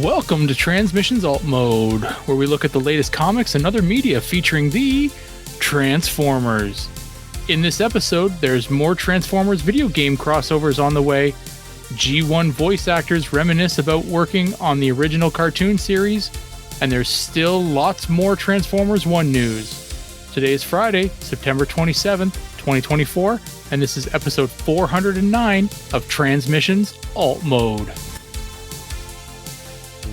Welcome to Transmissions Alt Mode, where we look at the latest comics and other media featuring the Transformers. In this episode, there's more Transformers video game crossovers on the way, G1 voice actors reminisce about working on the original cartoon series, and there's still lots more Transformers 1 news. Today is Friday, September 27th, 2024, and this is episode 409 of Transmissions Alt Mode.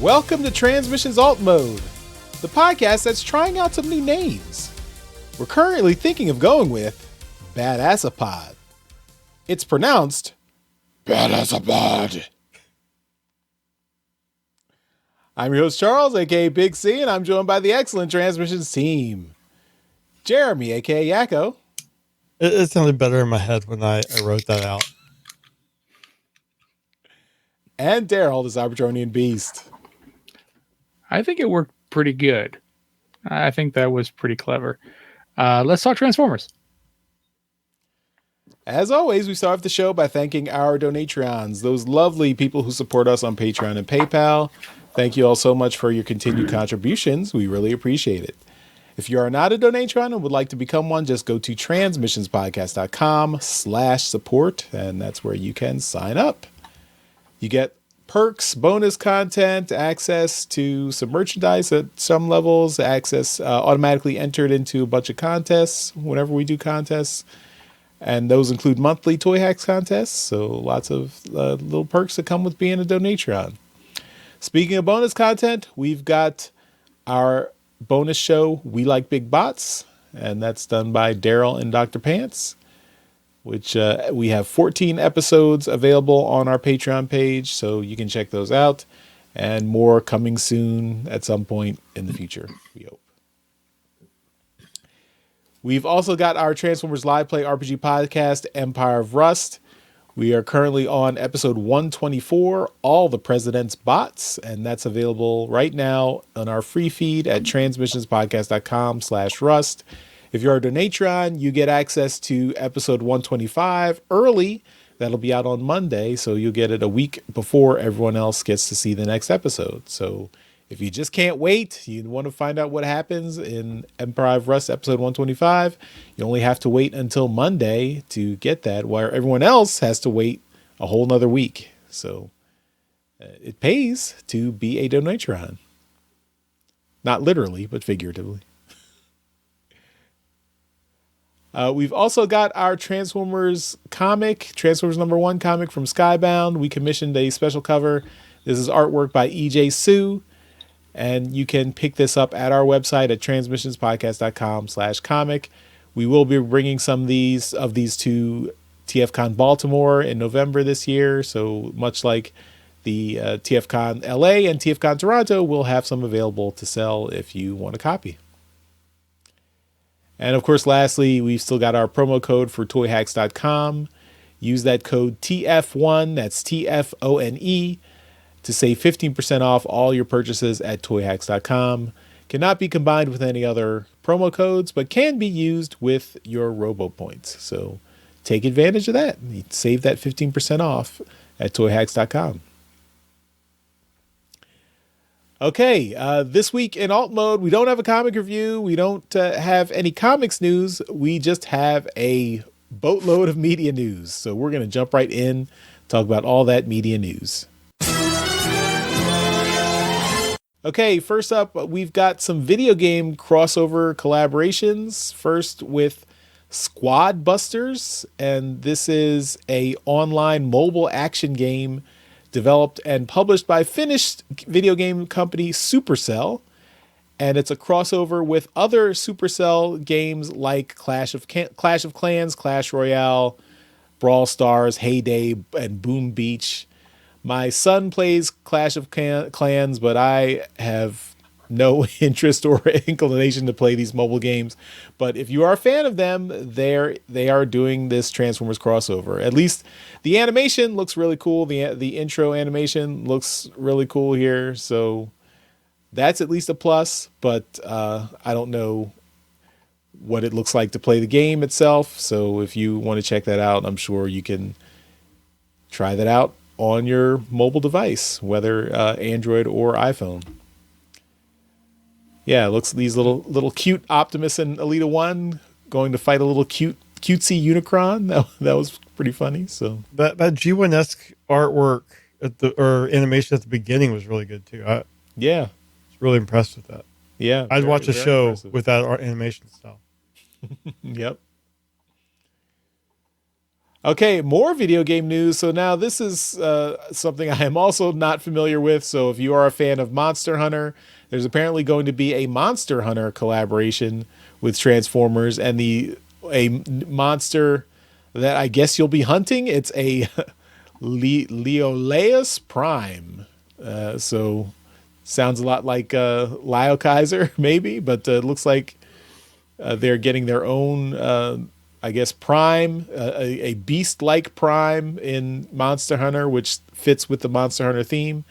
Welcome to Transmissions Alt Mode, the podcast that's trying out some new names. We're currently thinking of going with Badassapod. It's pronounced Badassapod. I'm your host Charles, aka Big C, and I'm joined by the excellent Transmissions team. Jeremy, aka Yakko. It sounded better in my head when I wrote that out. And Daryl, the Cybertronian Beast. I think it worked pretty good. I think that was pretty clever. Let's talk Transformers. As always, we start off the show by thanking our Donatreons, those lovely people who support us on Patreon and PayPal. Thank you all so much for your continued contributions. We really appreciate it. If you are not a Donatreon and would like to become one, just go to transmissionspodcast.com/support, and that's where you can sign up. You get perks, bonus content, access to some merchandise at some levels, access automatically entered into a bunch of contests whenever we do contests. And those include monthly Toy Hacks contests. So lots of little perks that come with being a Donatreon. Speaking of bonus content, we've got our bonus show, We Like Big Bots. And that's done by Daryl and Dr. Pants, which we have 14 episodes available on our Patreon page, so you can check those out, and more coming soon at some point in the future, we hope. We've also got our Transformers Live Play RPG podcast, Empire of Rust. We are currently on episode 124, All the President's Bots, and that's available right now on our free feed at transmissionspodcast.com/rust. If you're a Donatron, you get access to episode 125 early. That'll be out on Monday, so you'll get it a week before everyone else gets to see the next episode. So if you just can't wait, you want to find out what happens in Empire of Rust episode 125, you only have to wait until Monday to get that, while everyone else has to wait a whole nother week. So it pays to be a Donatron. Not literally, but figuratively. We've also got our Transformers comic, Transformers #1 comic from Skybound. We commissioned a special cover. This is artwork by EJ Sue, and you can pick this up at our website at transmissionspodcast.com/comic. We will be bringing some of these to TFCon Baltimore in November this year. So much like the TFCon LA and TFCon Toronto, we'll have some available to sell if you want a copy. And of course, lastly, we've still got our promo code for toyhacks.com. Use that code TF1, that's TFONE, to save 15% off all your purchases at toyhacks.com. Cannot be combined with any other promo codes, but can be used with your RoboPoints. So take advantage of that. Save that 15% off at toyhacks.com. Okay, this week in Alt Mode, we don't have a comic review. We don't have any comics news. We just have a boatload of media news. So we're going to jump right in, talk about all that media news. Okay, first up, we've got some video game crossover collaborations. First with Squad Busters, and this is a online mobile action game developed and published by Finnish video game company Supercell. And it's a crossover with other Supercell games like Clash of Clans, Clash Royale, Brawl Stars, Heyday, and Boom Beach. My son plays Clash of Clans, but I have no interest or inclination to play these mobile games. But if you are a fan of them, they are doing this Transformers crossover. At least the animation looks really cool. The intro animation looks really cool here. So that's at least a plus, but I don't know what it looks like to play the game itself. So if you want to check that out, I'm sure you can try that out on your mobile device, whether Android or iPhone. Yeah, it looks these little cute Optimus and Alita 1 going to fight a little cutesy Unicron. That was pretty funny. So that G1-esque artwork or animation at the beginning was really good too. I yeah, was really impressed with that. Yeah, I'd watch a show impressive. with that art animation style. Yep. Okay, more video game news. So now this is something I am also not familiar with. So if you are a fan of Monster Hunter, there's apparently going to be a Monster Hunter collaboration with Transformers, and a monster that I guess you'll be hunting. It's a Leolaus Prime. So sounds a lot like Lyle Kaiser, maybe, but it looks like they're getting their own, I guess, Prime, a beast-like Prime in Monster Hunter, which fits with the Monster Hunter theme.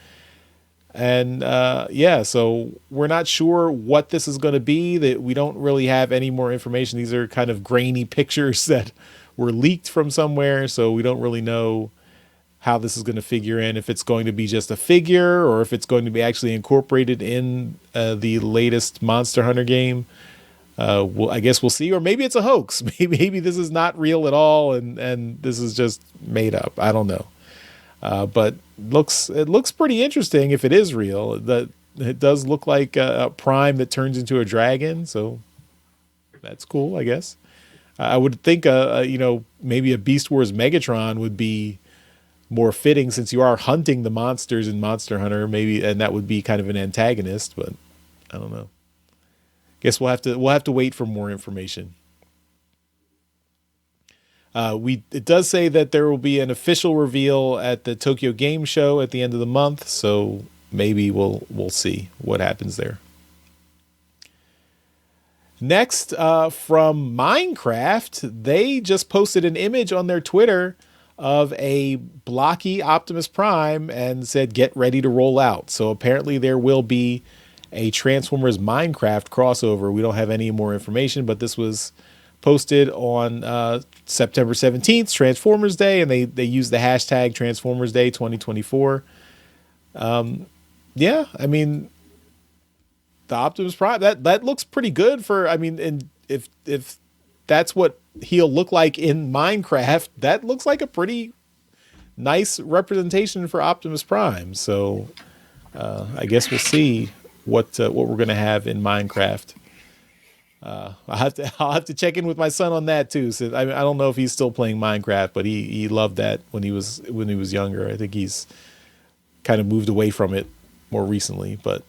And yeah, so we're not sure what this is going to be. That we don't really have any more information. These are kind of grainy pictures that were leaked from somewhere, so we don't really know how this is going to figure in. If it's going to be just a figure, or if it's going to be actually incorporated in the latest Monster Hunter game. Well, I guess we'll see, or maybe it's a hoax. Maybe this is not real at all, and this is just made up. I don't know. But it looks pretty interesting if it is real. That it does look like a Prime that turns into a dragon, so that's cool, I guess. I would think maybe a Beast Wars Megatron would be more fitting, since you are hunting the monsters in Monster Hunter, maybe, and that would be kind of an antagonist. But I don't know. Guess we'll have to wait for more information. It does say that there will be an official reveal at the Tokyo Game Show at the end of the month, so maybe we'll see what happens there. Next, from Minecraft, they just posted an image on their Twitter of a blocky Optimus Prime and said, "Get ready to roll out." So apparently there will be a Transformers Minecraft crossover. We don't have any more information, but this was posted on September 17th, Transformers Day, and they used the hashtag Transformers Day 2024. Yeah, I mean, the Optimus Prime, that looks pretty good for, I mean, and if that's what he'll look like in Minecraft, that looks like a pretty nice representation for Optimus Prime. So I guess we'll see what we're going to have in Minecraft. I'll have to check in with my son on that too. So I don't know if he's still playing Minecraft, but he loved that when he was younger. I think he's kind of moved away from it more recently, but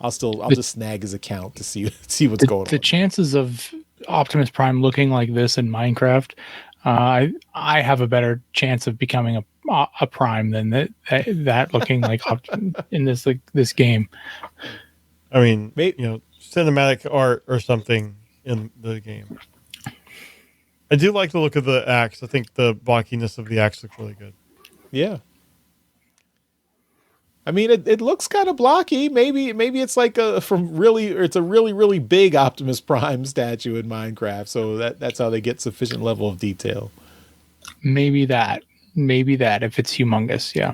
I'll just snag his account to see what's going on. The chances of Optimus Prime looking like this in Minecraft, I have a better chance of becoming a Prime than that looking like in this game. I mean, cinematic art or something in the game. I do like the look of the axe. I think the blockiness of the axe looks really good. Yeah. I mean, it looks kind of blocky. Maybe it's like it's a really big Optimus Prime statue in Minecraft. So that's how they get sufficient level of detail. Maybe that if it's humongous. Yeah.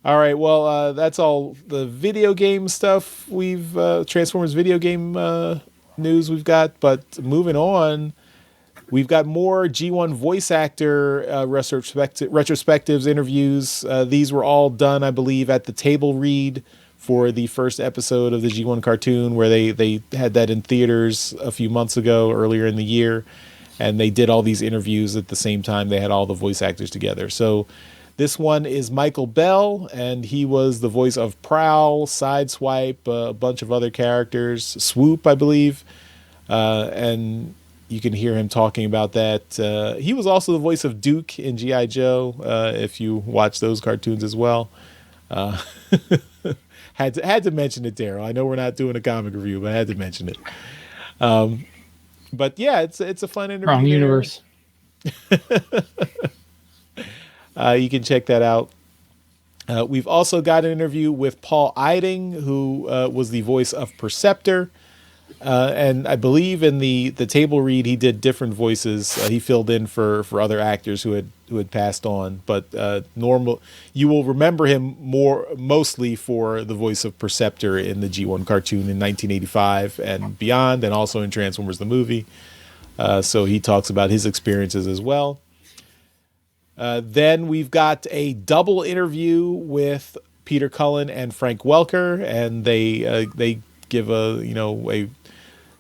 All right. Well, that's all the video game stuff Transformers video game news we've got. But moving on, we've got more G1 voice actor retrospectives, interviews. These were all done, I believe, at the table read for the first episode of the G1 cartoon, where they had that in theaters a few months ago, earlier in the year. And they did all these interviews at the same time. They had all the voice actors together. So this one is Michael Bell, and he was the voice of Prowl, Sideswipe, a bunch of other characters, Swoop, I believe. And you can hear him talking about that. He was also the voice of Duke in G.I. Joe, if you watch those cartoons as well. Had to mention it, Daryl. I know we're not doing a comic review, but I had to mention it. But yeah, it's a fun interview. Wrong universe. You can check that out. We've also got an interview with Paul Eiding, who was the voice of Perceptor. And I believe in the table read, he did different voices. He filled in for other actors who had had passed on. But you will remember him mostly for the voice of Perceptor in the G1 cartoon in 1985 and beyond, and also in Transformers the movie. So he talks about his experiences as well. Then we've got a double interview with Peter Cullen and Frank Welker, and they give a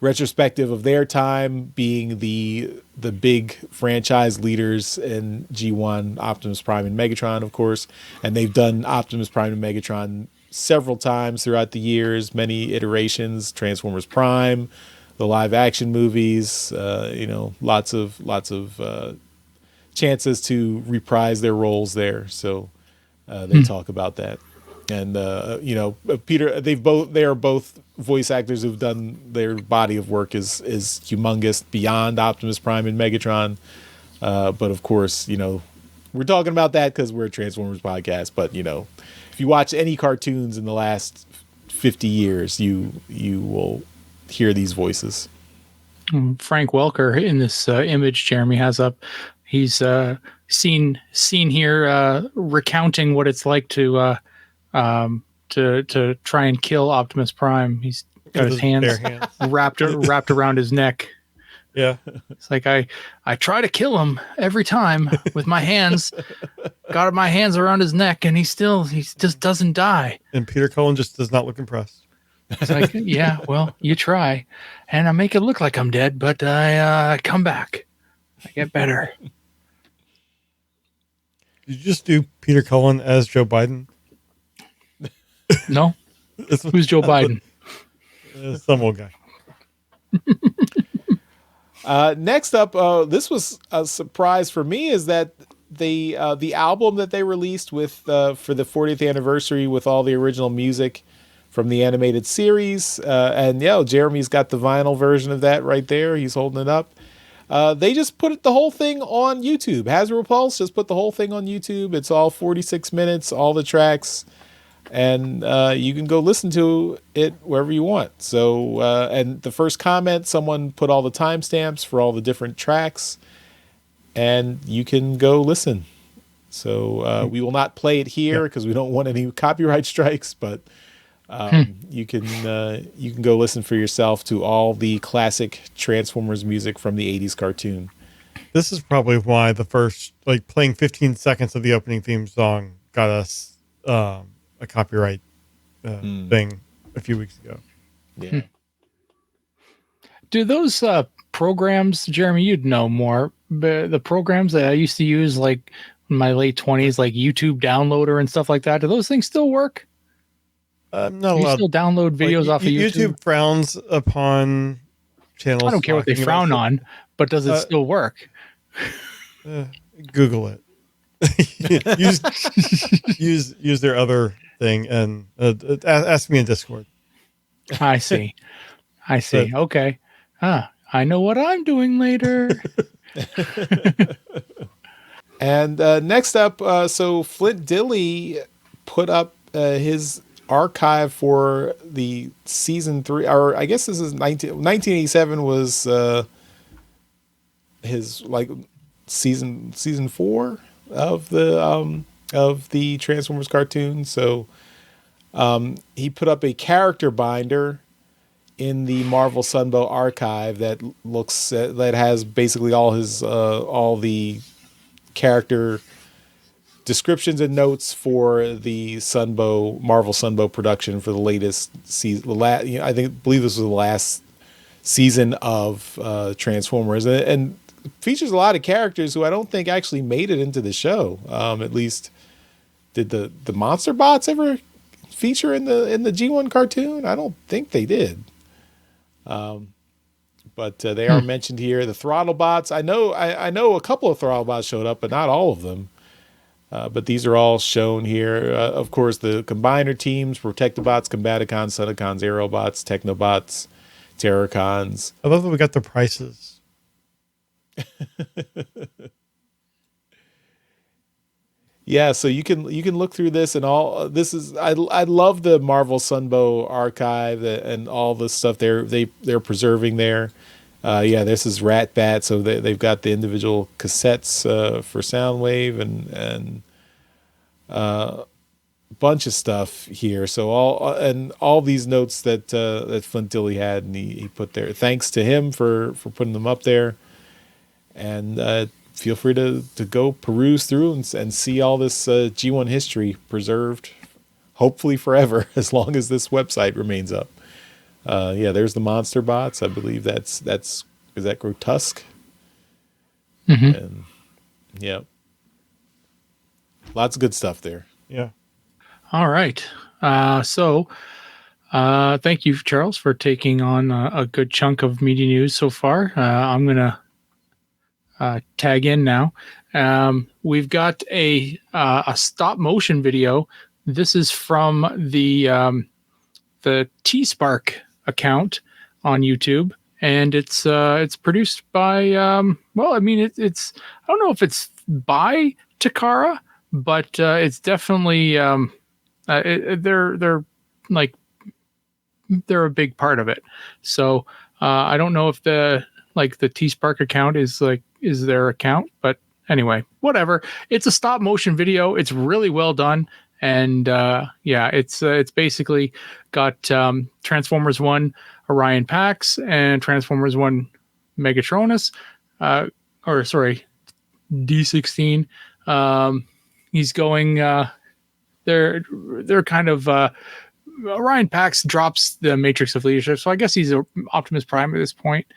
retrospective of their time being the big franchise leaders in G1, Optimus Prime and Megatron, of course. And they've done Optimus Prime and Megatron several times throughout the years, many iterations, Transformers Prime, the live action movies, lots of chances to reprise their roles there. So they talk about that. And Peter, they are both voice actors who've done, their body of work is humongous beyond Optimus Prime and Megatron. But of course, we're talking about that because we're a Transformers podcast. But if you watch any cartoons in the last 50 years, you will hear these voices. Frank Welker in this image Jeremy has up, he's seen here recounting what it's like to try and kill Optimus Prime. He's got his hands wrapped around his neck. Yeah. It's like I try to kill him every time with my hands. Got my hands around his neck, and he just doesn't die. And Peter Cullen just does not look impressed. It's like, yeah, well, you try, and I make it look like I'm dead, but I come back. I get better. Did you just do Peter Cullen as Joe Biden? No. Who's Joe Biden? Some old guy. Next up, this was a surprise for me, is that the album that they released with for the 40th anniversary with all the original music from the animated series, and Jeremy's got the vinyl version of that right there. He's holding it up. They just put the whole thing on YouTube. Hasbro Pulse just put the whole thing on YouTube. It's all 46 minutes, all the tracks, and you can go listen to it wherever you want. So, and the first comment, someone put all the timestamps for all the different tracks, and you can go listen. So we will not play it here because we don't want any copyright strikes, but you can go listen for yourself to all the classic Transformers music from the 80s cartoon. This is probably why the first, playing 15 seconds of the opening theme song got us a copyright thing a few weeks ago. Yeah. Do those programs, Jeremy, you'd know more, but the programs that I used to use in my late 20s, like YouTube Downloader and stuff like that, do those things still work? I'm not allowed. You still download videos off of YouTube? YouTube frowns upon channels. I don't care what they frown on, but does it still work? Google it. use their other thing and ask me in Discord. I see. Okay. I know what I'm doing later. And next up, so Flint Dille put up his archive for the season 3, or I guess this is 1987 was his season 4 of the Transformers cartoon. So he put up a character binder in the Marvel Sunbow archive that has basically all his all the character descriptions and notes for the Marvel Sunbow production for the latest season. Believe this was the last season of Transformers, and features a lot of characters who I don't think actually made it into the show. At least, did the Monster Bots ever feature in the G1 cartoon? I don't think they did. But they are mentioned here. The Throttle Bots, I know a couple of Throttle Bots showed up, but not all of them. But these are all shown here. Of course, the Combiner teams: Protectobots, Combaticons, Senticons, Aerobots, Technobots, Terrorcons. I love that we got the prices. Yeah, so you can look through this, and all this is. I love the Marvel Sunbow archive and all the stuff they're preserving there. Yeah, this is Rat Bat. So they've got the individual cassettes for Soundwave and bunch of stuff here. So all these notes that Flint Dille had, and he put there. Thanks to him for putting them up there. And feel free to go peruse through and see all this G1 history preserved, hopefully forever, as long as this website remains up. Yeah, there's the monster bots. I believe is that Grotesque? Mm-hmm. And yeah, lots of good stuff there. Yeah. All right. So thank you, Charles, for taking on a good chunk of media news so far. I'm going to tag in now. We've got a stop motion video. This is from the T-Spark account on YouTube, and it's produced by it's I don't know if it's by Takara, but it's definitely they're a big part of it. So I don't know if the T-Spark account is their account, but anyway, whatever. It's a stop motion video. It's really well done. And it's basically got Transformers 1 Orion Pax and Transformers 1 Megatronus, D16. He's going. They're kind of Orion Pax drops the Matrix of Leadership, so I guess he's Optimus Prime at this point.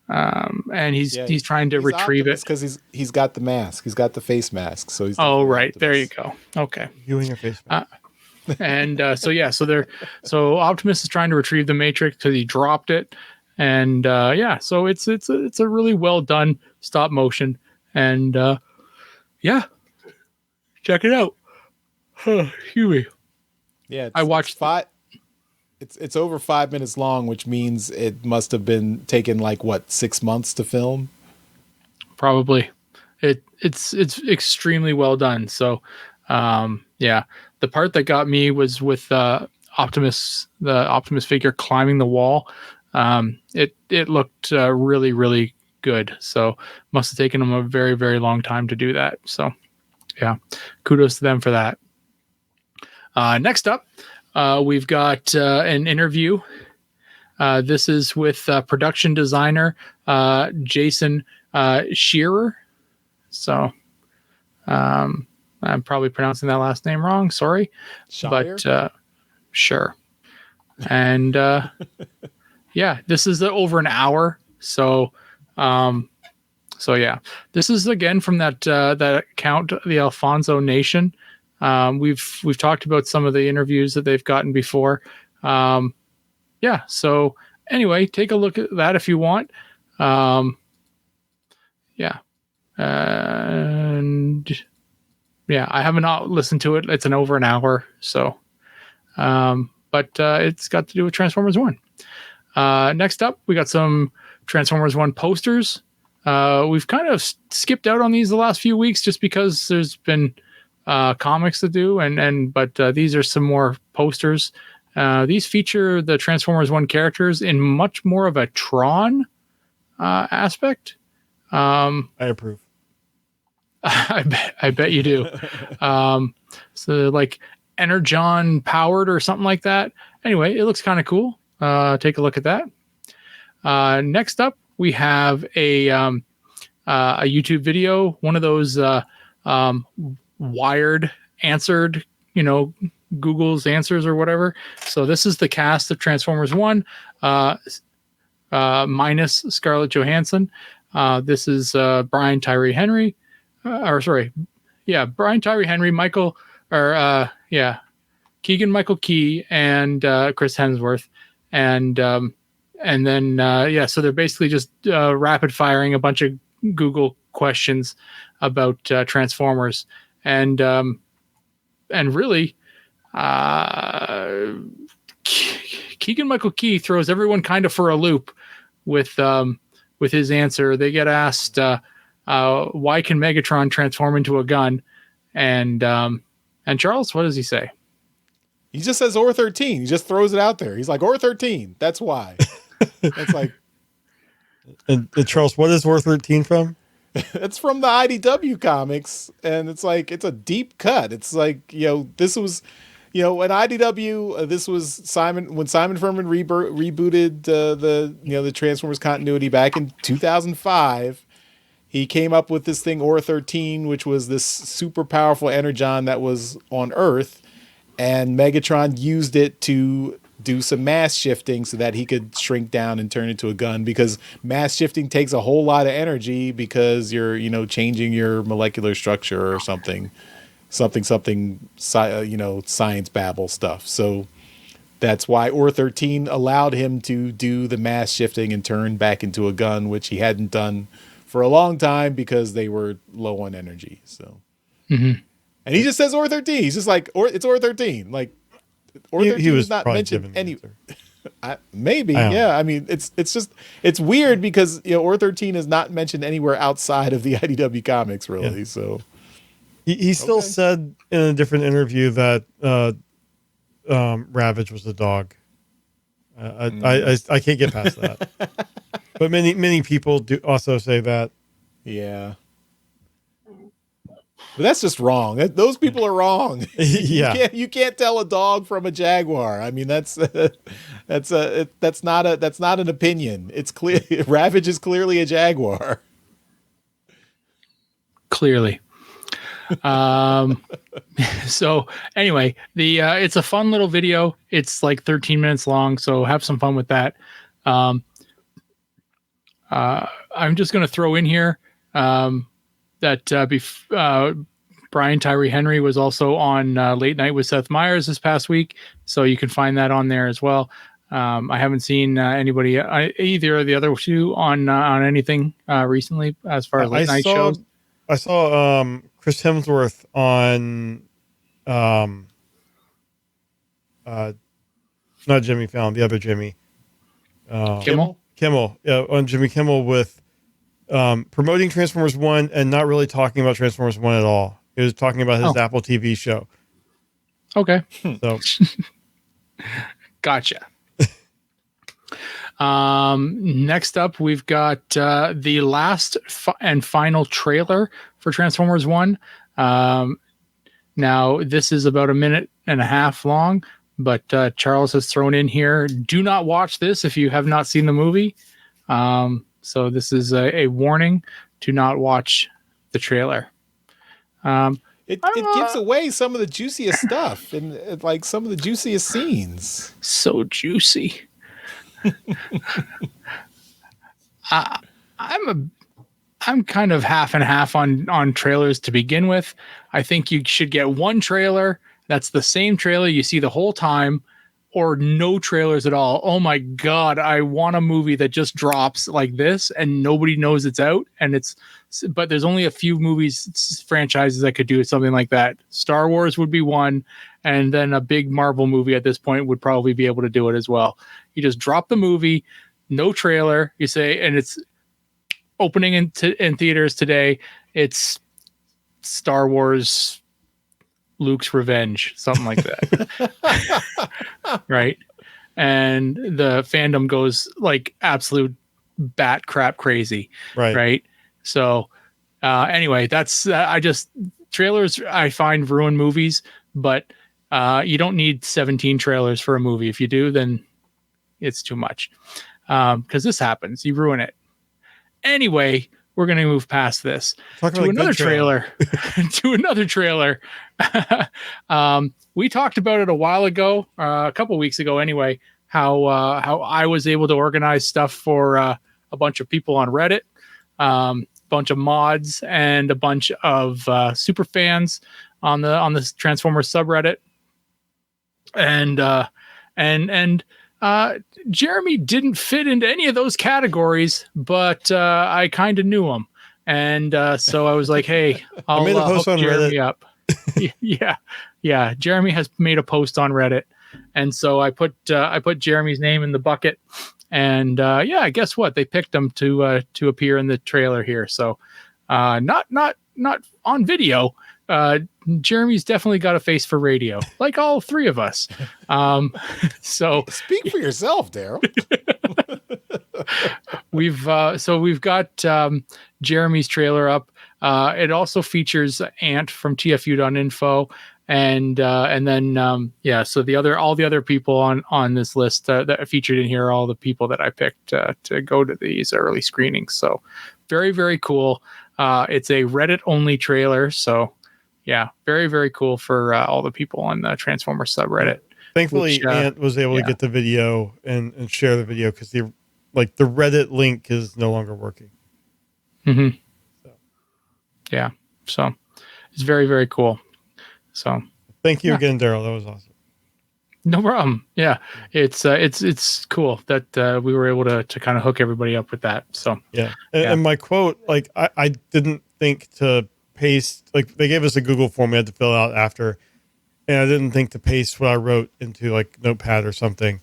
And he's trying to retrieve it because he's got the mask. He's got the face mask. So he's right. Optimus. There you go. Okay. You and your face mask. So Optimus is trying to retrieve the Matrix because he dropped it. And so it's a really well done stop motion. And check it out. Excuse me. Yeah, I watched five. It's over 5 minutes long, which means it must have been taken 6 months to film. Probably. It's extremely well done. So the part that got me was with Optimus, the Optimus figure climbing the wall. It looked really, really good. So must have taken them a very, very long time to do that. So yeah, kudos to them for that. Next up, we've got an interview. This is with production designer Jason Shearer. So I'm probably pronouncing that last name wrong. Sorry. Shire? But sure. And this is over an hour. So this is again from that account, the Alfonso Nation. We've talked about some of the interviews that they've gotten before. So anyway, take a look at that if you want. And I have not listened to it. It's over an hour. So, but it's got to do with Transformers 1. Next up, we got some Transformers 1 posters. We've kind of skipped out on these the last few weeks just because there's been comics to do, but these are some more posters. These feature the Transformers 1 characters in much more of a Tron aspect. I approve. I bet you do. So like Energon powered or something like that. Anyway, it looks kind of cool. Take a look at that. Next up, we have a YouTube video, one of those Wired answered, Google's answers or whatever. So this is the cast of Transformers 1 minus Scarlett Johansson. This is Brian Tyree Henry. Brian Tyree Henry, Keegan Michael Key, and Chris Hemsworth. And then so they're basically just rapid firing a bunch of Google questions about Transformers. And really, Keegan Michael Key throws everyone kind of for a loop with his answer. They get asked, why can Megatron transform into a gun? And Charles, what does he say? He just says or 13. He just throws it out there. He's like, or 13. That's why. That's like, And Charles, what is War 13 from? It's from the IDW comics, and it's a deep cut. It's like, this was, when IDW, this was when Simon Furman rebooted the Transformers continuity back in 2005. He came up with this thing, Or 13, which was this super powerful energon that was on Earth, and Megatron used it to do some mass shifting so that he could shrink down and turn into a gun, because mass shifting takes a whole lot of energy because you're, changing your molecular structure or something, science babble stuff. So that's why Or 13 allowed him to do the mass shifting and turn back into a gun, which he hadn't done for a long time because they were low on energy. So, and he just says Or 13. He's just like, it's Or 13. Like, Or 13 is not mentioned any. Maybe, yeah. I mean, it's weird because Or 13 is not mentioned anywhere outside of the IDW comics, really. Yeah. So he still said in a different interview that Ravage was a dog. I can't get past that. But many people do also say that. Yeah. But that's just wrong. Those people are wrong. Yeah. You can't tell a dog from a jaguar. I mean, that's not an opinion. It's clear Ravage is clearly a jaguar. Clearly. So anyway, it's a fun little video. It's like 13 minutes long, so have some fun with that. I'm just going to throw in here that Brian Tyree Henry was also on Late Night with Seth Meyers this past week, so you can find that on there as well. I haven't seen anybody, either of the other two, on anything recently as far as late night shows. I saw Chris Hemsworth on not Jimmy Fallon, the other Jimmy. Kimmel? Kimmel, on Jimmy Kimmel with promoting Transformers 1 and not really talking about Transformers 1 at all. He was talking about his Apple TV show. Okay. So, gotcha. Next up, we've got the last and final trailer for Transformers 1. Now, this is about a minute and a half long, but Charles has thrown in here, do not watch this if you have not seen the movie. So this is a warning, to not watch the trailer. It gives away some of the juiciest stuff and like some of the juiciest scenes. So juicy. I'm kind of half and half on trailers to begin with. I think you should get one trailer that's the same trailer you see the whole time, or no trailers at all. Oh my God, I want a movie that just drops like this and nobody knows it's out. But there's only a few franchises that could do something like that. Star Wars would be one, and then a big Marvel movie at this point would probably be able to do it as well. You just drop the movie, no trailer, you say, and it's opening in theaters today. It's Star Wars Luke's Revenge, something like that. Right? And the fandom goes like absolute bat crap crazy. Right? So anyway, that's trailers I find ruin movies, but you don't need 17 trailers for a movie. If you do, then it's too much. Because this happens. You ruin it. Anyway, we're going to move past this to another trailer. To another trailer. We talked about it a while ago, a couple weeks ago anyway, how I was able to organize stuff for a bunch of people on Reddit, bunch of mods, and a bunch of super fans on the Transformers subreddit. And Jeremy didn't fit into any of those categories, but I kind of knew him. And so I was like, hey, I'll hook Jeremy up. Yeah. Jeremy has made a post on Reddit. And so I put Jeremy's name in the bucket. And guess what? They picked him to appear in the trailer here. So not on video. Jeremy's definitely got a face for radio, like all three of us. So speak for yourself, Daryl. we've got Jeremy's trailer up. It also features Ant from TFU.info, and then so all the other people on this list that are featured in here are all the people that I picked to go to these early screenings. So very, very cool. It's a Reddit only trailer, so yeah, very, very cool for all the people on the Transformers subreddit. Thankfully, Ant was able to get the video and share the video because the Reddit link is no longer working. Mm-hmm. Yeah, so it's very, very cool. So thank you again, Daryl. That was awesome. No problem. Yeah, it's cool that we were able to kind of hook everybody up with that. So and my quote, like I didn't think to paste, like they gave us a Google form we had to fill out after, and I didn't think to paste what I wrote into like Notepad or something.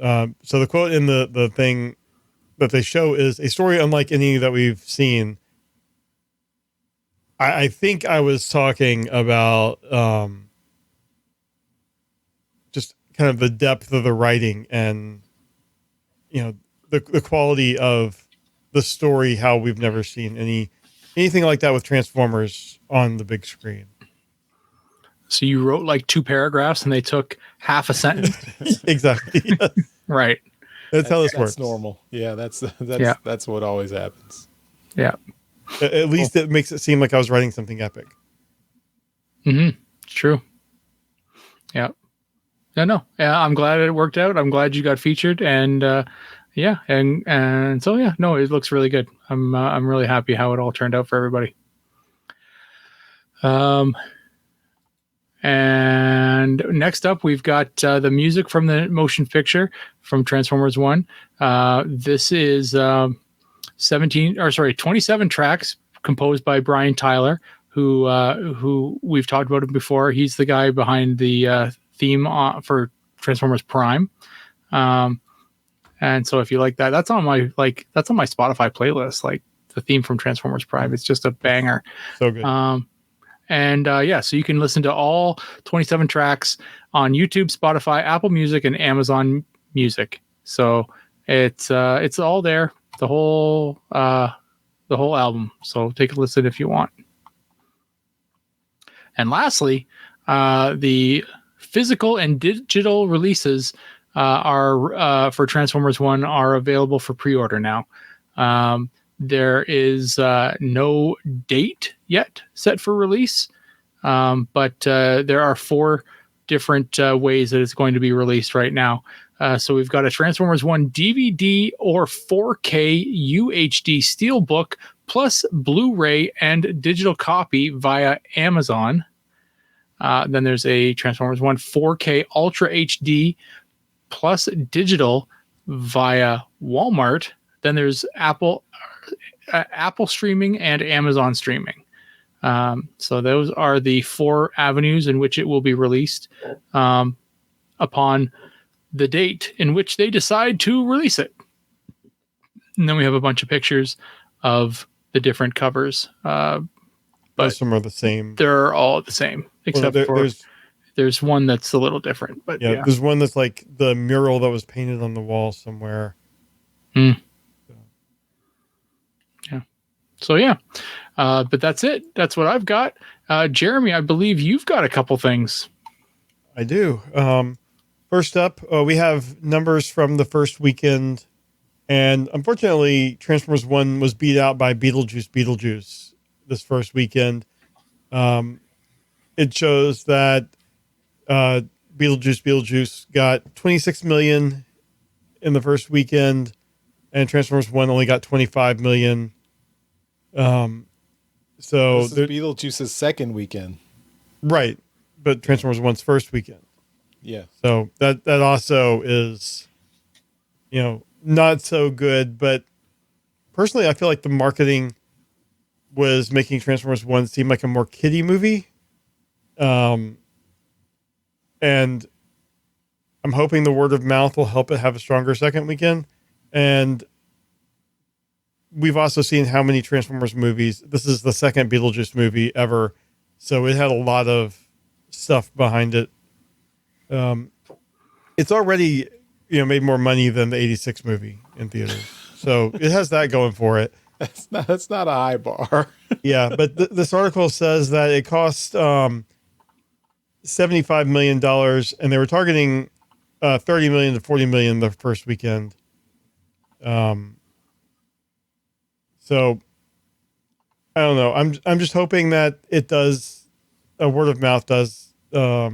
So the quote in the thing that they show is a story unlike any that we've seen. I think I was talking about just kind of the depth of the writing and, the quality of the story, how we've never seen anything like that with Transformers on the big screen. So you wrote like 2 paragraphs and they took half a sentence. Exactly. Yes. Right. That's how this works. That's normal. Yeah, that's what always happens. Yeah. At least it makes it seem like I was writing something epic. Mm-hmm. It's true. Yeah. Yeah, I'm glad it worked out. I'm glad you got featured, and and so it looks really good. I'm really happy how it all turned out for everybody. And next up, we've got the music from the motion picture from Transformers 1. This is 27 tracks composed by Brian Tyler, who we've talked about him before. He's the guy behind the theme for Transformers Prime. And so if you like that, that's on my Spotify playlist, like the theme from Transformers Prime. It's just a banger. So good. So you can listen to all 27 tracks on YouTube, Spotify, Apple Music, and Amazon Music. So it's all there, the whole album. So take a listen if you want. And lastly, the physical and digital releases are for Transformers 1 are available for pre-order now. There is no date yet set for release, but there are 4 different ways that it's going to be released right now. So we've got a Transformers 1 DVD or 4K UHD Steelbook plus Blu-ray and digital copy via Amazon. Then there's a Transformers 1 4K Ultra HD plus digital via Walmart. Then there's Apple streaming and Amazon streaming. So those are the 4 avenues in which it will be released upon the date in which they decide to release it. And then we have a bunch of pictures of the different covers. But most of them are the same. They're all the same, except there's one that's a little different. But yeah, there's one that's like the mural that was painted on the wall somewhere. So but that's it. That's what I've got. Jeremy, I believe you've got a couple things. I do. First up, we have numbers from the first weekend, and unfortunately, Transformers 1 was beat out by Beetlejuice this first weekend. It shows that Beetlejuice got 26 million in the first weekend, and Transformers 1 only got 25 million. So this is Beetlejuice's second weekend, right? But Transformers 1's first weekend. Yeah. So that also is, not so good. But personally, I feel like the marketing was making Transformers 1 seem like a more kiddie movie. And I'm hoping the word of mouth will help it have a stronger second weekend. And we've also seen how many Transformers movies. This is the second Beetlejuice movie ever. So it had a lot of stuff behind it. It's already, made more money than the 86 movie. in theaters. So it has that going for it. That's not a high bar. Yeah, but this article says that it cost $75 million, and they were targeting 30 million to 40 million the first weekend. So I don't know. I'm just hoping that it does. A word of mouth does help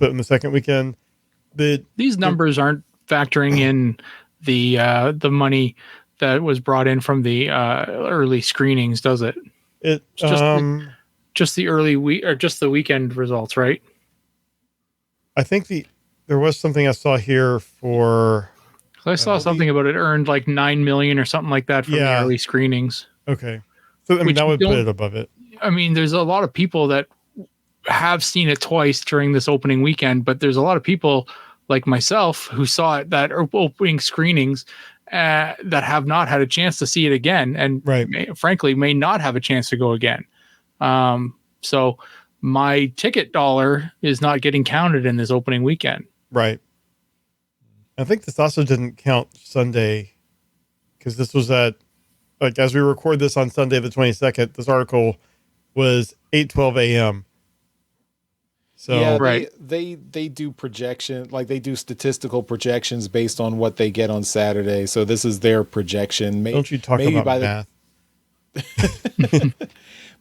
it in the second weekend. These numbers aren't factoring in the money that was brought in from the early screenings, does it? It just the early week or just the weekend results, right? I think there was something I saw here for. I saw something about it earned like 9 million or something like that from the early screenings. Okay, so I mean that would put it above it. I mean, there's a lot of people that have seen it twice during this opening weekend, but there's a lot of people like myself who saw it that are opening screenings that have not had a chance to see it again, and frankly may not have a chance to go again. So my ticket dollar is not getting counted in this opening weekend. Right. I think this also didn't count Sunday because this was as we record this on Sunday the 22nd, this article was 8:12 a.m. So yeah, they do projection, like they do statistical projections based on what they get on Saturday. So this is their projection. Don't you talk about math?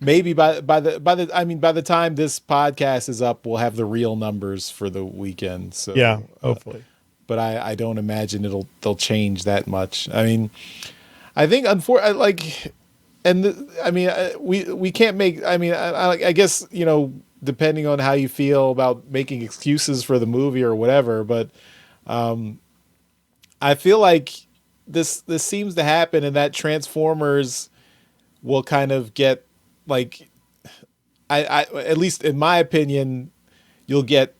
Maybe by the time this podcast is up, we'll have the real numbers for the weekend. So yeah, hopefully. But I don't imagine they'll change that much. I mean, I think we can't make. I mean, I guess depending on how you feel about making excuses for the movie or whatever, but I feel like this seems to happen, and that Transformers will kind of get like, I at least in my opinion, you'll get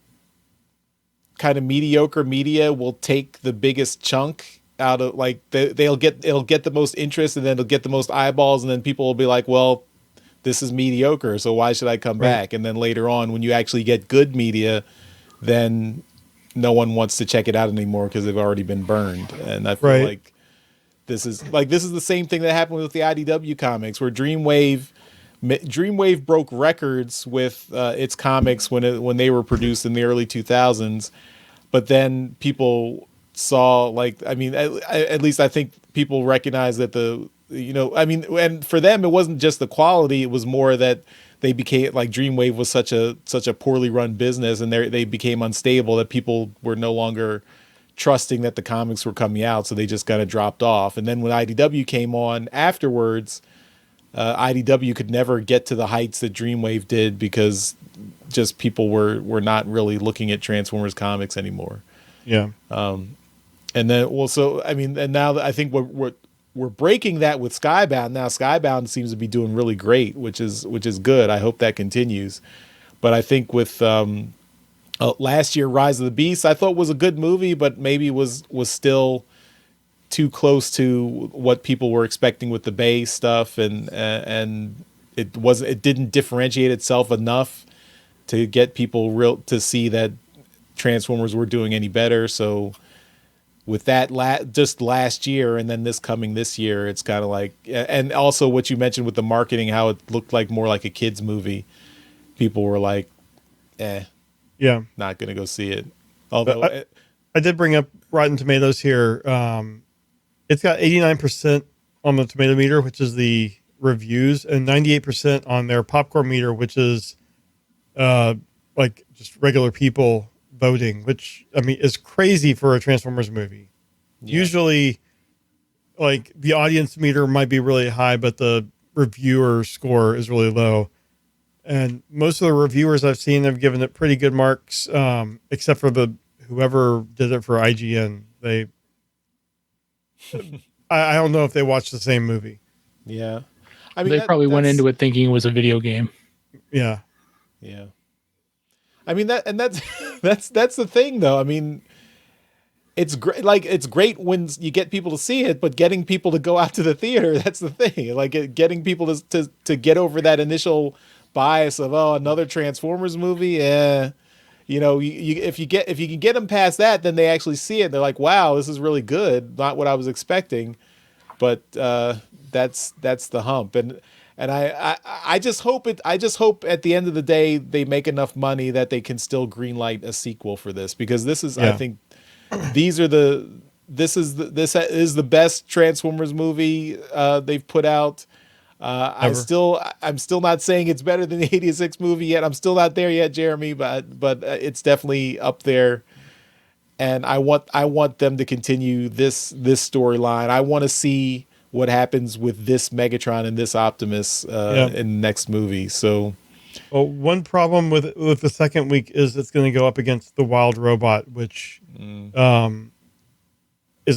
kind of mediocre media will take the biggest chunk out of it'll get the most interest, and then it'll get the most eyeballs, and then people will be like, well, this is mediocre, so why should I come back? And then later on, when you actually get good media, then no one wants to check it out anymore because they've already been burned. And I feel like this is the same thing that happened with the IDW comics, where Dreamwave broke records with its comics when they were produced in the early 2000s, but then people saw at least I think people recognize that and for them it wasn't just the quality, it was more that they became Dreamwave was such a poorly run business, and they became unstable, that people were no longer trusting that the comics were coming out, so they just kind of dropped off. And then when IDW came on afterwards, IDW could never get to the heights that Dreamwave did because just people were not really looking at Transformers comics anymore. Yeah. And then and now I think we're breaking that with Skybound. Now Skybound seems to be doing really great, which is good. I hope that continues. But I think with last year, Rise of the Beast, I thought was a good movie, but maybe was still too close to what people were expecting with the Bay stuff, and it didn't differentiate itself enough to get people to see that Transformers were doing any better. So with that just last year, and then this year, it's kind of like, and also what you mentioned with the marketing, how it looked like more like a kid's movie. People were like, not going to go see it. Although I did bring up Rotten Tomatoes here. It's got 89% on the tomato meter, which is the reviews, and 98% on their popcorn meter, which is just regular people voting, which I mean is crazy for a Transformers movie. Yeah. Usually the audience meter might be really high, but the reviewer score is really low. And most of the reviewers I've seen have given it pretty good marks, except for whoever did it for IGN. I don't know if they watched the same movie. Yeah. I mean, they probably went into it thinking it was a video game. Yeah. Yeah. I mean, that's the thing though. I mean, it's great. It's great when you get people to see it, but getting people to go out to the theater, that's the thing. Getting people to get over that initial bias of, another Transformers movie. if you can get them past that, then they actually see it. They're like, wow, this is really good. Not what I was expecting, but that's the hump. And I just hope at the end of the day they make enough money that they can still greenlight a sequel for this, because this is I think this is the best Transformers movie they've put out. I'm still not saying it's better than the '86 movie yet. I'm still not there yet, Jeremy, but it's definitely up there. And I want them to continue this storyline. I want to see what happens with this Megatron and this Optimus in the next movie. So, well, one problem with the second week is it's going to go up against the Wild Robot, which is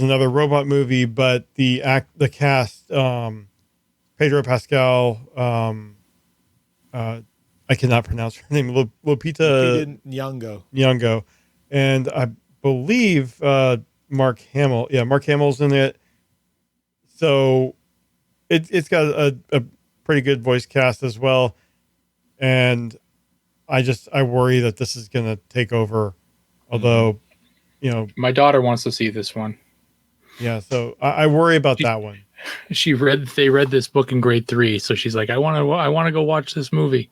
another robot movie, but the cast, Pedro Pascal, I cannot pronounce her name, Lupita Nyong'o, and I believe Mark Hamill. Yeah, Mark Hamill's in it. So it's got a pretty good voice cast as well. And I worry that this is going to take over. Although, my daughter wants to see this one. Yeah. So I worry about that one. They read this book in grade 3. So she's like, I want to go watch this movie.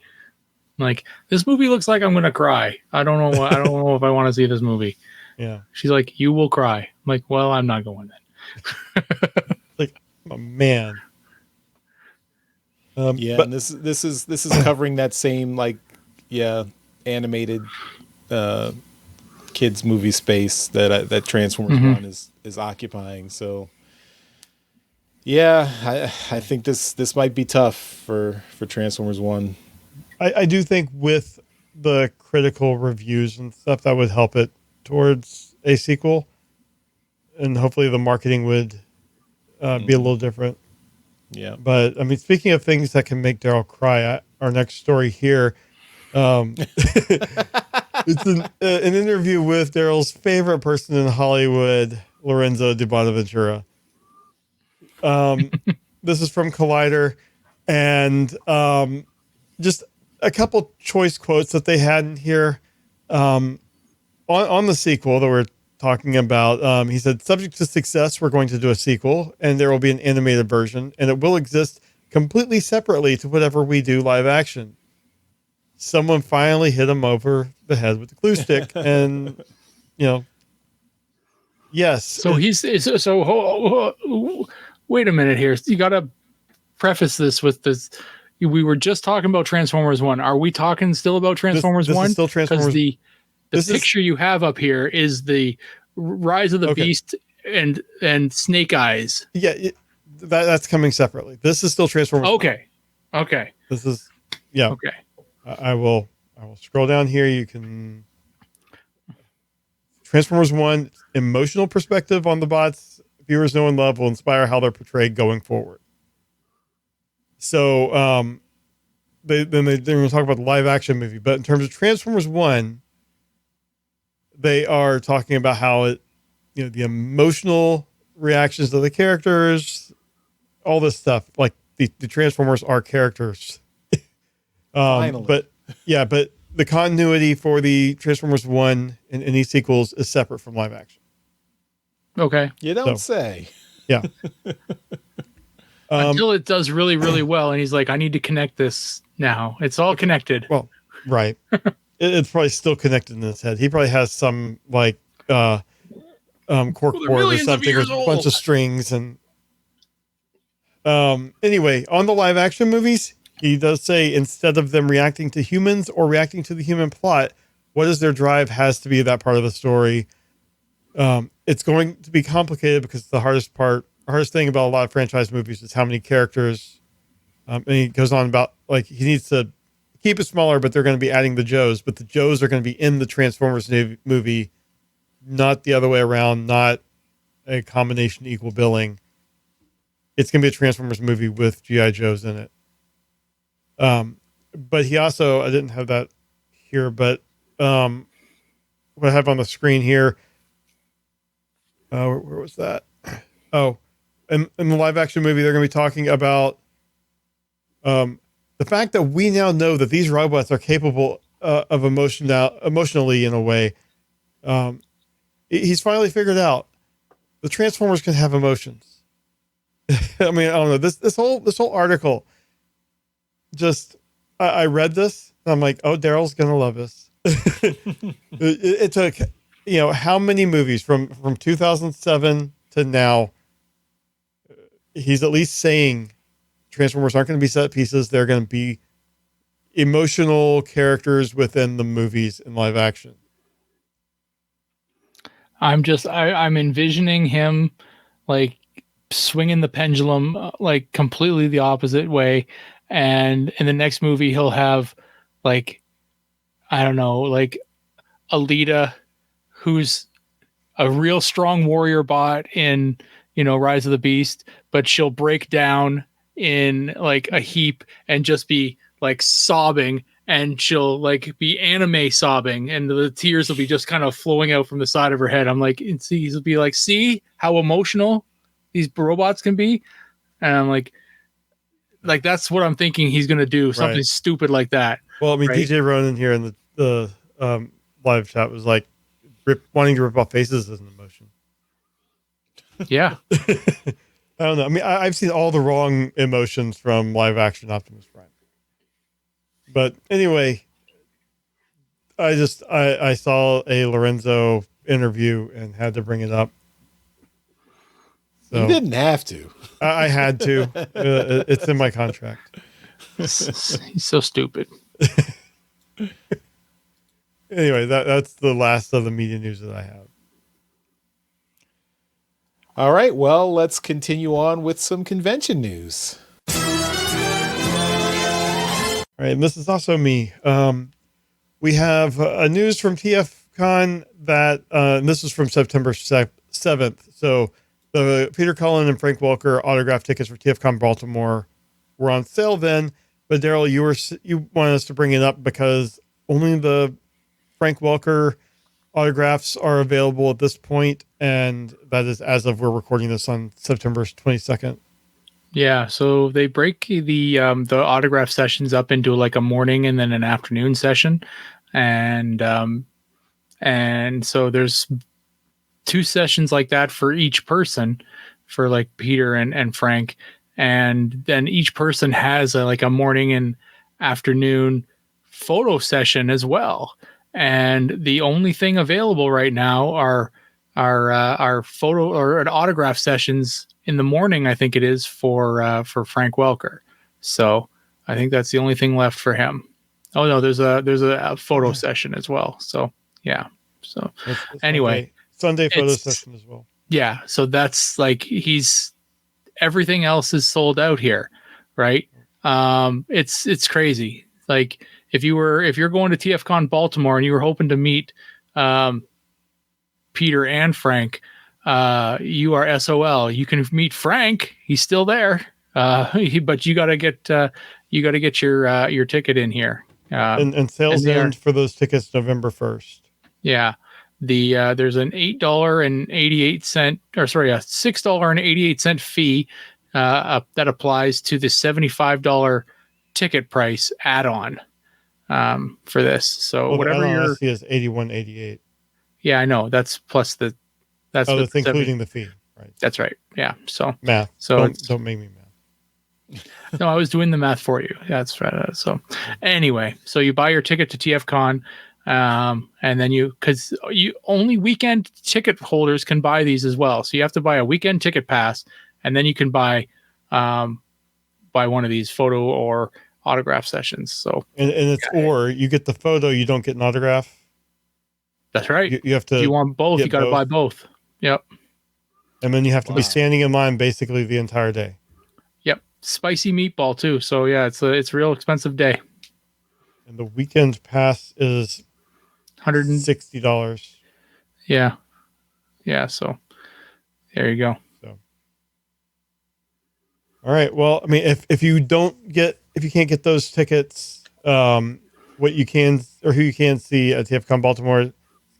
I'm like, this movie looks like I'm going to cry. I don't know if I want to see this movie. Yeah. She's like, you will cry. I'm like, well, I'm not going then. Like, oh, man. And this is covering that same animated kids movie space that Transformers 1 is occupying. So I think this might be tough for Transformers 1. I do think with the critical reviews and stuff that would help it towards a sequel, and hopefully the marketing would be a little different. Yeah. But I mean, speaking of things that can make Daryl cry, our next story here, it's an interview with Daryl's favorite person in Hollywood, Lorenzo di Bonaventura. This is from Collider, and just a couple choice quotes that they had in here on the sequel that we're talking about. He said, subject to success, we're going to do a sequel, and there will be an animated version, and it will exist completely separately to whatever we do live action. Someone finally hit him over the head with the glue stick, and yes. So wait a minute here. You got to preface this with this. We were just talking about Transformers 1. Are we talking still about Transformers 1? This is still Transformers. The picture you have up here is the Rise of the Beast and Snake Eyes. Yeah, that's coming separately. This is still Transformers. Okay. This is Okay. I will scroll down here. You can Transformers 1 emotional perspective on the bots viewers know and love will inspire how they're portrayed going forward. So they're going to talk about the live action movie, but in terms of Transformers 1, they are talking about how it, the emotional reactions of the characters, all this stuff, like the Transformers are characters. Finally. But the continuity for the Transformers 1 and any sequels is separate from live action. Okay. You don't say. Yeah. Until it does really, really well. And he's like, I need to connect this now. It's all connected. Well, right. It's probably still connected in his head. He probably has some cork board or something with a bunch of strings. And anyway, on the live action movies, he does say instead of them reacting to humans or reacting to the human plot, what is their drive has to be that part of the story. It's going to be complicated because the hardest thing about a lot of franchise movies is how many characters. And he goes on about he needs to keep it smaller, but they're going to be adding the Joes, but the Joes are going to be in the Transformers movie, not the other way around, not a combination equal billing. It's going to be a Transformers movie with G.I. Joes in it. But he also, I didn't have that here, but what I have on the screen here, where was that? Oh, in the live action movie, they're going to be talking about the fact that we now know that these robots are capable of emotionally in a way. He's finally figured out the Transformers can have emotions. I mean, I don't know, this whole article. Just I read this and I'm like, oh, Daryl's gonna love this. It took, how many movies from 2007 to now. He's at least saying Transformers aren't going to be set pieces. They're going to be emotional characters within the movies in live action. I'm envisioning him like swinging the pendulum like completely the opposite way, and in the next movie he'll have like, I don't know, like Alita, who's a real strong warrior bot in, Rise of the Beast, but she'll break down in like a heap and just be like sobbing, and she'll like be anime sobbing, and the tears will be just kind of flowing out from the side of her head. I'm like, and see, he'll be like, see how emotional these robots can be. And I'm like that's what I'm thinking he's gonna do, something stupid like that. Well, I mean, right? DJ Ronan here in the live chat was like, wanting to rip off faces is an emotion. Yeah. I don't know. I mean, I've seen all the wrong emotions from live action Optimus Prime. But anyway, I saw a Lorenzo interview and had to bring it up. So, you didn't have to. I had to. It's in my contract. He's so stupid. Anyway, that's the last of the media news that I have. All right, well, let's continue on with some convention news. All right, and this is also me. We have a news from TFCon that this is from September 7th. So the Peter Cullen and Frank Welker autograph tickets for TFCon Baltimore were on sale then. But Daryl, you wanted us to bring it up because only the Frank Welker autographs are available at this point, and that is as of we're recording this on September 22nd. Yeah, so they break the autograph sessions up into like a morning and then an afternoon session, and so there's 2 sessions like that for each person, for like Peter and Frank, and then each person has a morning and afternoon photo session as well. And the only thing available right now are photo or autograph sessions in the morning. I think it is for Frank Welker. So I think that's the only thing left for him. Oh no, there's a photo session as well. So yeah. So it's anyway, Sunday photo session as well. Yeah. So that's like everything else is sold out here, right? It's crazy. Like if you're going to TFCon Baltimore and you were hoping to meet Peter and Frank, you are SOL. You can meet Frank; he's still there, but you got to get your ticket in here. And sales end for those tickets November 1st. Yeah, there's an $8.88 $6.88 fee that applies to the $75 ticket price add-on for this. So whatever your fee is $81.88. Yeah, I know. That's plus that's including the fee, right? That's right. Yeah. So math. So don't make me math. No, I was doing the math for you. That's right. So anyway, so you buy your ticket to TFCon, and then because only weekend ticket holders can buy these as well. So you have to buy a weekend ticket pass, and then you can buy one of these photo or autograph sessions. So and it's or you get the photo, you don't get an autograph. That's right. You have to. If you want both, you got to buy both. Yep. And then you have to be standing in line basically the entire day. Yep. Spicy meatball too. So yeah, it's a real expensive day. And the weekend pass is $160. Yeah. Yeah. So there you go. So. All right. Well, I mean, if you can't get those tickets, what you can or who you can see at TFCon Baltimore,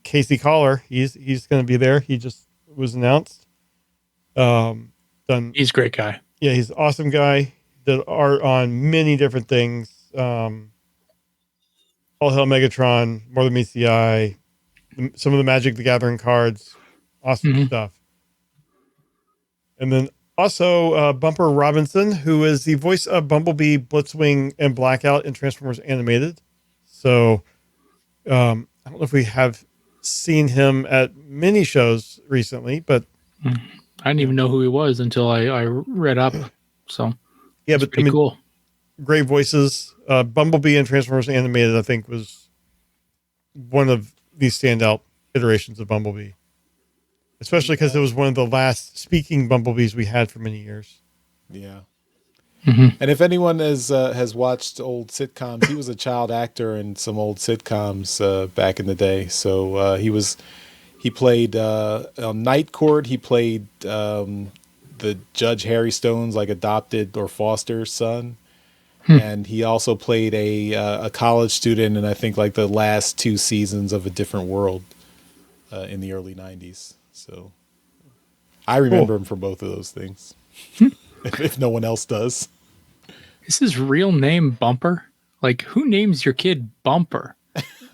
Casey Collar, he's going to be there. He just was announced. He's a great guy. Yeah, he's an awesome guy. Did art on many different things. All Hell Megatron, More Than Meets the Eye, some of the Magic the Gathering cards. Awesome stuff. And then also Bumper Robinson, who is the voice of Bumblebee, Blitzwing, and Blackout in Transformers Animated. So I don't know if we have seen him at many shows recently, but I didn't even know who he was until I read up. So yeah, but pretty cool. Great voices. Bumblebee and Transformers Animated, I think, was one of the standout iterations of Bumblebee, especially because it was one of the last speaking Bumblebees we had for many years. Yeah. And if anyone has watched old sitcoms, he was a child actor in some old sitcoms back in the day. So he played on Night Court. He played the Judge Harry Stone's like adopted or foster son. And he also played a college student in I think like the last 2 seasons of A Different World in the early 90s. So I remember him from both of those things. if no one else does. Is his real name Bumper? Like, who names your kid Bumper?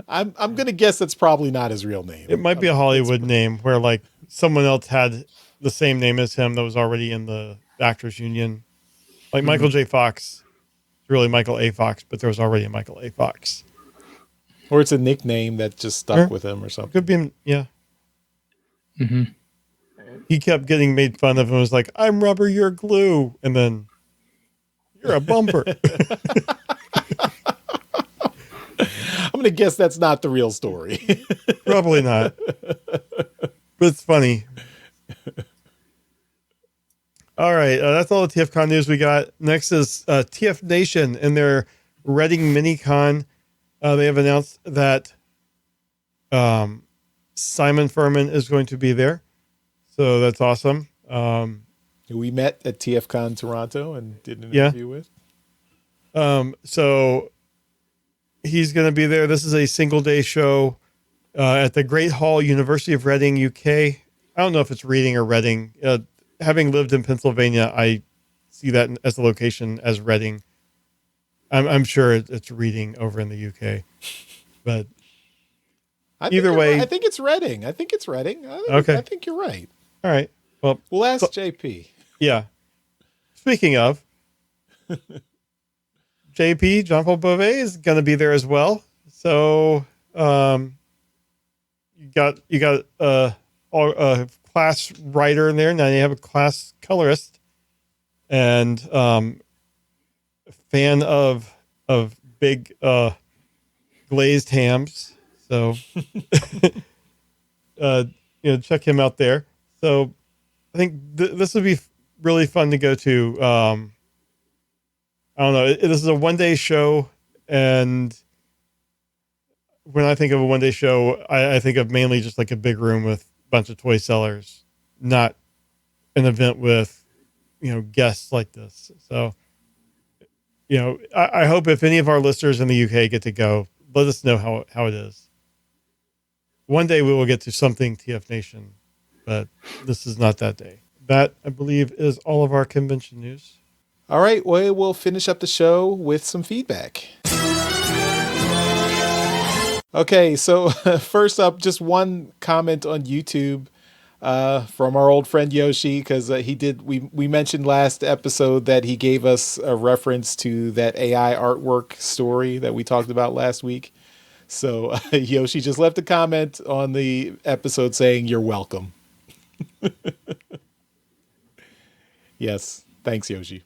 I'm gonna guess that's probably not his real name. It might be a Hollywood name where like someone else had the same name as him that was already in the Actors Union. Like Michael J. Fox. It's really Michael A. Fox, but there was already a Michael A. Fox. Or it's a nickname that just stuck with him or something. Could be, yeah. He kept getting made fun of and was like, "I'm rubber, you're glue," and then you're a bumper. I'm gonna guess that's not the real story. Probably not, but it's funny. All right, that's all the TFCon news we got. Next is TF Nation and their Reading Minicon. They have announced that Simon Furman is going to be there, so that's awesome. We met at TFCon Toronto and did an interview with. So he's going to be there. This is a single day show at the Great Hall, University of Reading, UK. I don't know if it's Reading or Reading. Having lived in Pennsylvania, I see that as the location as Reading. I'm sure it's Reading over in the UK, but either way, I think it's Reading. I think you're right. All right. Well, we'll ask JP. Yeah. Speaking of JP, John Paul Beauvais is going to be there as well. So you got a class writer in there. Now you have a class colorist and fan of big glazed hams. So check him out there. So I think this would be really fun to go to. I don't know. This is a one-day show, and when I think of a one-day show, I think of mainly just like a big room with a bunch of toy sellers, not an event with, guests like this. So, I hope if any of our listeners in the UK get to go, let us know how it is. One day we will get to something TF Nation, but this is not that day. That, I believe, is all of our convention news. All right, well, we'll finish up the show with some feedback. Okay, so first up, just one comment on YouTube from our old friend Yoshi, because we mentioned last episode that he gave us a reference to that AI artwork story that we talked about last week. So Yoshi just left a comment on the episode saying, "You're welcome." Yes, thanks, Yoshi.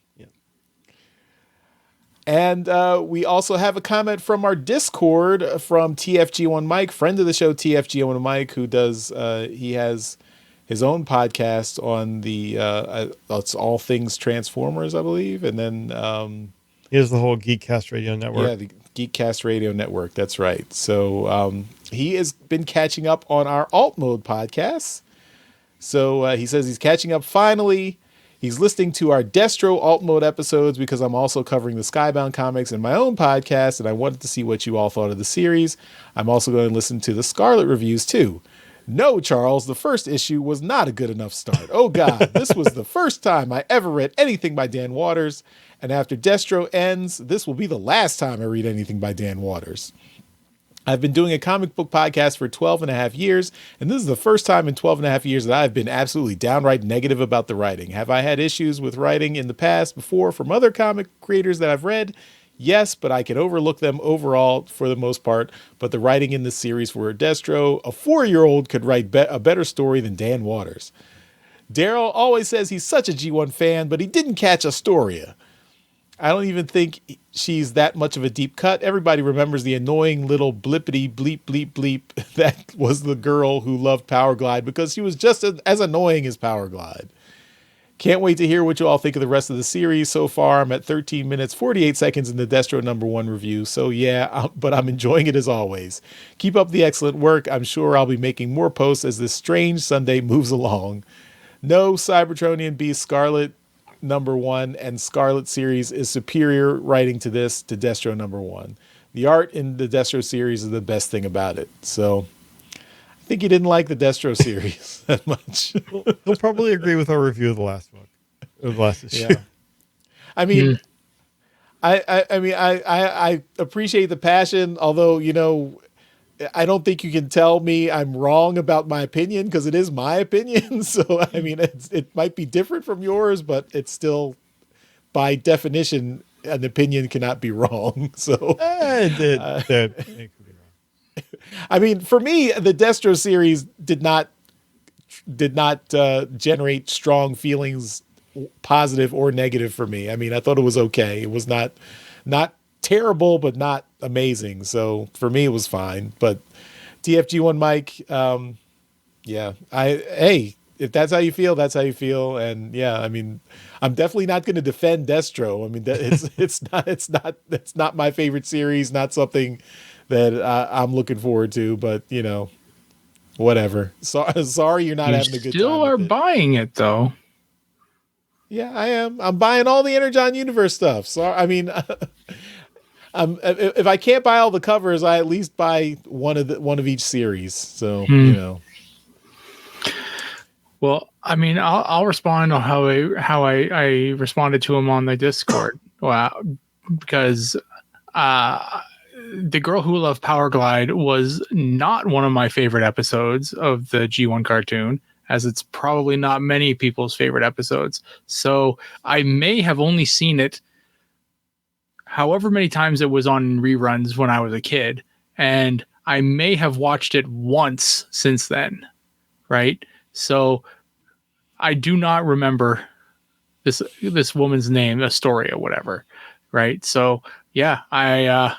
And we also have a comment from our Discord from TFG1 Mike, friend of the show, TFG1 Mike, who does, he has his own podcast on it's All Things Transformers, I believe. And then he has the whole Geekcast Radio Network. Yeah, the Geekcast Radio Network. That's right. So he has been catching up on our Alt Mode podcasts. So he says he's catching up finally. He's listening to our Destro Alt Mode episodes because I'm also covering the Skybound comics in my own podcast, and I wanted to see what you all thought of the series. I'm also going to listen to the Scarlet reviews too. No, Charles, the first issue was not a good enough start. Oh God, this was the first time I ever read anything by Dan Waters, and after Destro ends, this will be the last time I read anything by Dan Waters. I've been doing a comic book podcast for 12 and a half years, and this is the first time in 12 and a half years that I've been absolutely downright negative about the writing. Have I had issues with writing in the past before from other comic creators that I've read? Yes, but I can overlook them overall for the most part. But the writing in this series for Destro, a 4-year-old could write a better story than Dan Waters. Daryl always says he's such a G1 fan, but he didn't catch Astoria. I don't even think she's that much of a deep cut. Everybody remembers the annoying little blippity bleep bleep bleep that was the girl who loved Power Glide because she was just as annoying as Power Glide. Can't wait to hear what you all think of the rest of the series. So far, I'm at 13 minutes, 48 seconds in the Destro #1 review. So yeah, but I'm enjoying it as always. Keep up the excellent work. I'm sure I'll be making more posts as this strange Sunday moves along. No, Cybertronian Beast Scarlet #1 and Scarlet series is superior writing to this, to Destro #1. The art in the Destro series is the best thing about it. So I think he didn't like the Destro series that much. He'll probably agree with our review of the last book, of the last issue. Yeah. I mean, I appreciate the passion, although, you know, I don't think you can tell me I'm wrong about my opinion because it is my opinion. So, I mean, it might be different from yours, but it's still, by definition, an opinion cannot be wrong. So, It could be wrong. I mean, for me, the Destro series did not generate strong feelings, positive or negative for me. I mean, I thought it was okay. It was not terrible, but not amazing. So for me, it was fine. But TFG1 Mike, yeah, hey, if that's how you feel, that's how you feel. And yeah, I mean, I'm definitely not going to defend Destro. I mean, it's not my favorite series, not something that I'm looking forward to. But you know, whatever. Sorry, you're not having a good time. Still are buying it though. Yeah, I am. I'm buying all the Energon Universe stuff. So I mean. If I can't buy all the covers, I at least buy one of each series. So you know. Well, I mean, I'll respond on how I responded to him on the Discord. Wow, because the Girl Who Loved Power Glide was not one of my favorite episodes of the G1 cartoon, as it's probably not many people's favorite episodes. So I may have only seen it however many times it was on reruns when I was a kid, and I may have watched it once since then, right? So I do not remember this woman's name, Astoria, whatever, right? So yeah, I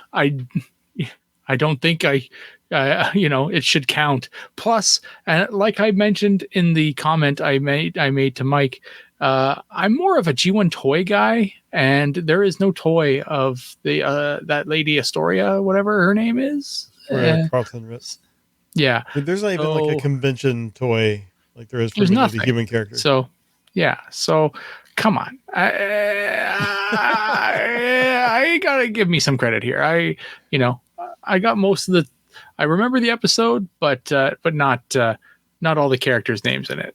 don't think it should count. Plus, like I mentioned in the comment I made to Mike, I'm more of a G1 toy guy, and there is no toy of the that lady Astoria, whatever her name is. Carlton Ritz. Yeah. There's not even like a convention toy like there is for the human characters. So yeah. So come on. I gotta give me some credit here. I got most of the. I remember the episode, but not all the characters' names in it.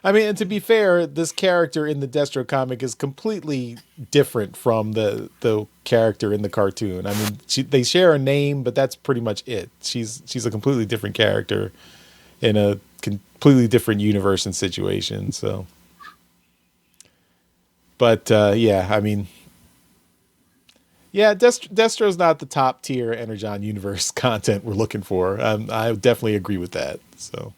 I mean, and to be fair, this character in the Destro comic is completely different from the character in the cartoon. I mean, they share a name, but that's pretty much it. She's a completely different character in a completely different universe and situation. So, but yeah, I mean, yeah, Destro's not the top tier Energon Universe content we're looking for. I definitely agree with that. So,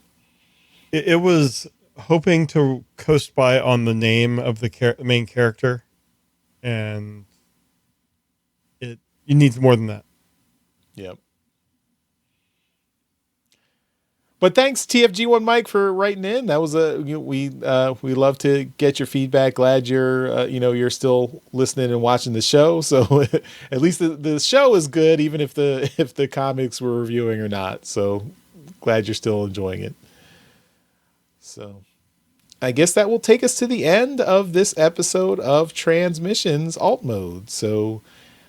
it was hoping to coast by on the name of the main character, and you need more than that. Yep. But thanks TFG1 Mike for writing in. That was we love to get your feedback. Glad you're still listening and watching the show. So at least the show is good, even if the comics we're reviewing are not. So glad you're still enjoying it. So I guess that will take us to the end of this episode of Transmissions Alt Mode. So,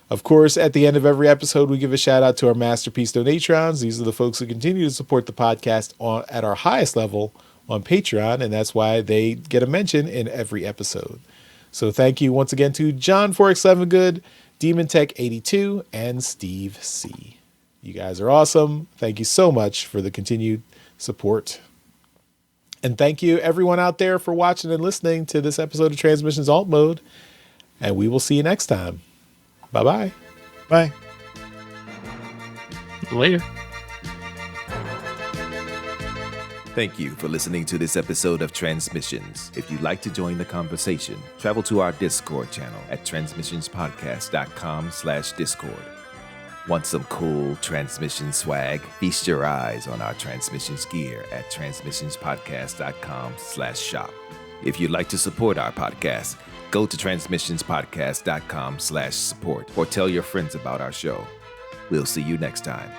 of course, at the end of every episode, we give a shout out to our Masterpiece Donatrons. These are the folks who continue to support the podcast at our highest level on Patreon, and that's why they get a mention in every episode. So thank you once again to John 4X7 Good, Demon Tech 82, and Steve C. You guys are awesome. Thank you so much for the continued support. And thank you everyone out there for watching and listening to this episode of Transmissions Alt Mode. And we will see you next time. Bye-bye. Bye. Later. Thank you for listening to this episode of Transmissions. If you'd like to join the conversation, travel to our Discord channel at transmissionspodcast.com/Discord. Want some cool transmission swag? Feast your eyes on our transmissions gear at transmissionspodcast.com/shop. If you'd like to support our podcast, go to transmissionspodcast.com/support or tell your friends about our show. We'll see you next time.